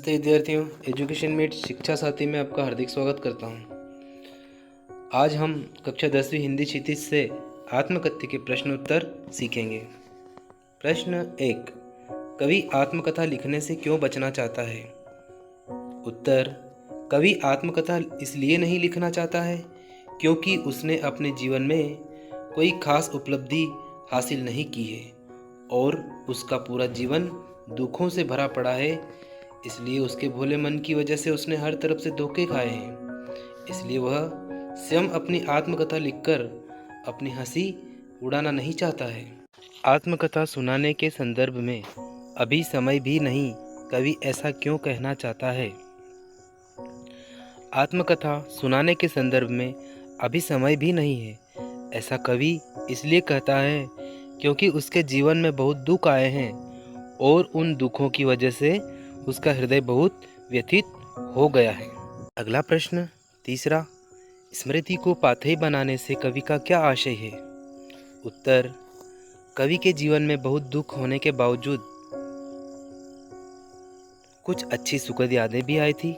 नमस्ते विद्यार्थियों, education met शिक्षा साथी में आपका हार्दिक स्वागत करता हूं। आज हम कक्षा 10वीं हिंदी क्षितिज से आत्मकथ्य के प्रश्न उत्तर सीखेंगे। प्रश्न 1, कवि आत्मकथा लिखने से क्यों बचना चाहता है? उत्तर, कवि आत्मकथा इसलिए नहीं लिखना चाहता है क्योंकि उसने अपने जीवन में कोई खास उपलब्धि हासिल नहीं की है और उसका पूरा जीवन दुखों से भरा पड़ा है। इसलिए उसके भोले मन की वजह से उसने हर तरफ से धोखे खाए हैं। इसलिए वह स्वयं अपनी आत्मकथा लिखकर अपनी हंसी उड़ाना नहीं चाहता है। आत्मकथा सुनाने के संदर्भ में अभी समय भी नहीं, कवि ऐसा क्यों कहना चाहता है? आत्मकथा सुनाने के संदर्भ में अभी समय भी नहीं है, ऐसा कवि इसलिए कहता है क्योंकि उसके जीवन में बहुत दुख आए हैं और उन दुखों की वजह से उसका हृदय बहुत व्यथित हो गया है। अगला प्रश्न तीसरा, स्मृति को पाथेय बनाने से कवि का क्या आशय है? उत्तर, कवि के जीवन में बहुत दुख होने के बावजूद कुछ अच्छी सुखद यादें भी आई थी।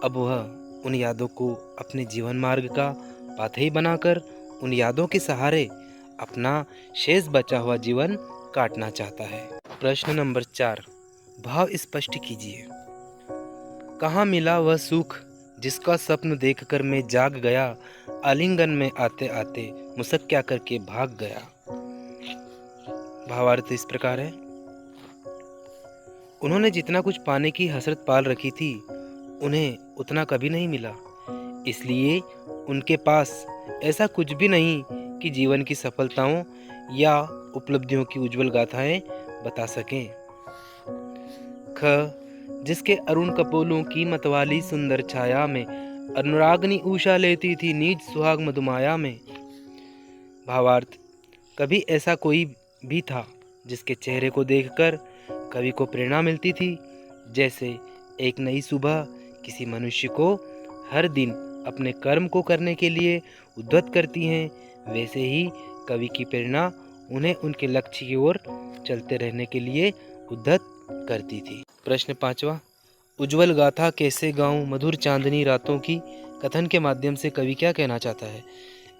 अब वह उन यादों को अपने जीवन मार्ग का पाथेय बनाकर उन यादों के सहारे अपना शेष बचा हुआ जीवन काटना चाहता है। प्रश्न नंबर 4, भाव स्पष्ट कीजिए। कहाँ मिला वह सुख जिसका स्वप्न देखकर मैं जाग गया, आलिंगन में आते आते मुस्कुरा करके भाग गया। भावार्थ इस प्रकार है, उन्होंने जितना कुछ पाने की हसरत पाल रखी थी उन्हें उतना कभी नहीं मिला, इसलिए उनके पास ऐसा कुछ भी नहीं कि जीवन की सफलताओं या उपलब्धियों की उज्जवल गाथाएं बता सकें। ख, जिसके अरुण कपोलों की मतवाली सुंदर छाया में अनुरागनी उषा लेती थी निज सुहाग मधुमाया में। भावार्थ, कभी ऐसा कोई भी था जिसके चेहरे को देखकर कवि को प्रेरणा मिलती थी। जैसे एक नई सुबह किसी मनुष्य को हर दिन अपने कर्म को करने के लिए उद्यत करती हैं, वैसे ही कवि की प्रेरणा उन्हें उनके लक्ष्य की ओर चलते रहने के लिए उद्यत करती थी। प्रश्न 5वां, उज्जवल गाथा कैसे गाऊं मधुर चांदनी रातों की कथन के माध्यम से कवि क्या कहना चाहता है?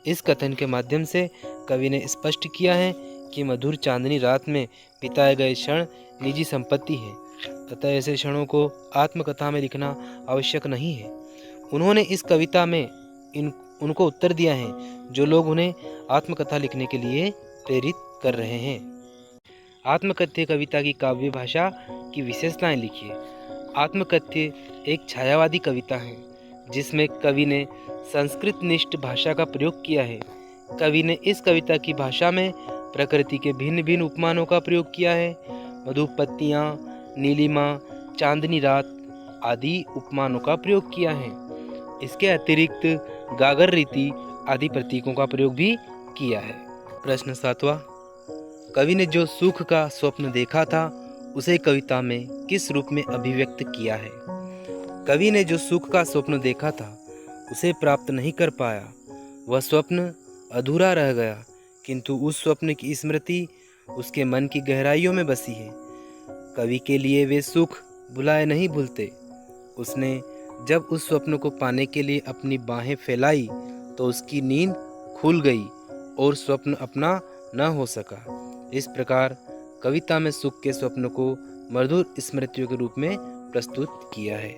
इस कथन के माध्यम से कवि ने स्पष्ट किया है कि मधुर चांदनी रात में बिताए गए क्षण निजी संपत्ति है, तथा ऐसे क्षणों को आत्मकथा में लिखना आवश्यक नहीं है। उन्होंने इस कविता में उनको उत्तर दिया है जो लोग उन्हें आत्मकथा लिखने के लिए प्रेरित कर रहे हैं। आत्मकथ्य कविता की काव्य भाषा की विशेषताएं लिखिए। आत्मकथ्य एक छायावादी कविता है जिसमें कवि ने संस्कृत निष्ठ भाषा का प्रयोग किया है। कवि ने इस कविता की भाषा में प्रकृति के भिन्न भिन्न उपमानों का प्रयोग किया है। मधुप पत्तियाँ, नीलिमा, चांदनी रात आदि उपमानों का प्रयोग किया है। इसके अतिरिक्त गागर रीति आदि प्रतीकों का प्रयोग भी किया है। प्रश्न 7वां, कवि ने जो सुख का स्वप्न देखा था उसे कविता में किस रूप में अभिव्यक्त किया है? कवि ने जो सुख का स्वप्न देखा था उसे प्राप्त नहीं कर पाया, वह स्वप्न अधूरा रह गया, किंतु उस स्वप्न की स्मृति उसके मन की गहराइयों में बसी है। कवि के लिए वे सुख भुलाए नहीं भूलते। उसने जब उस स्वप्न को पाने के लिए अपनी बाहें फैलाई तो उसकी नींद खुल गई और स्वप्न अपना न हो सका। इस प्रकार कविता में सुख के स्वप्न को मधुर स्मृतियों के रूप में प्रस्तुत किया है।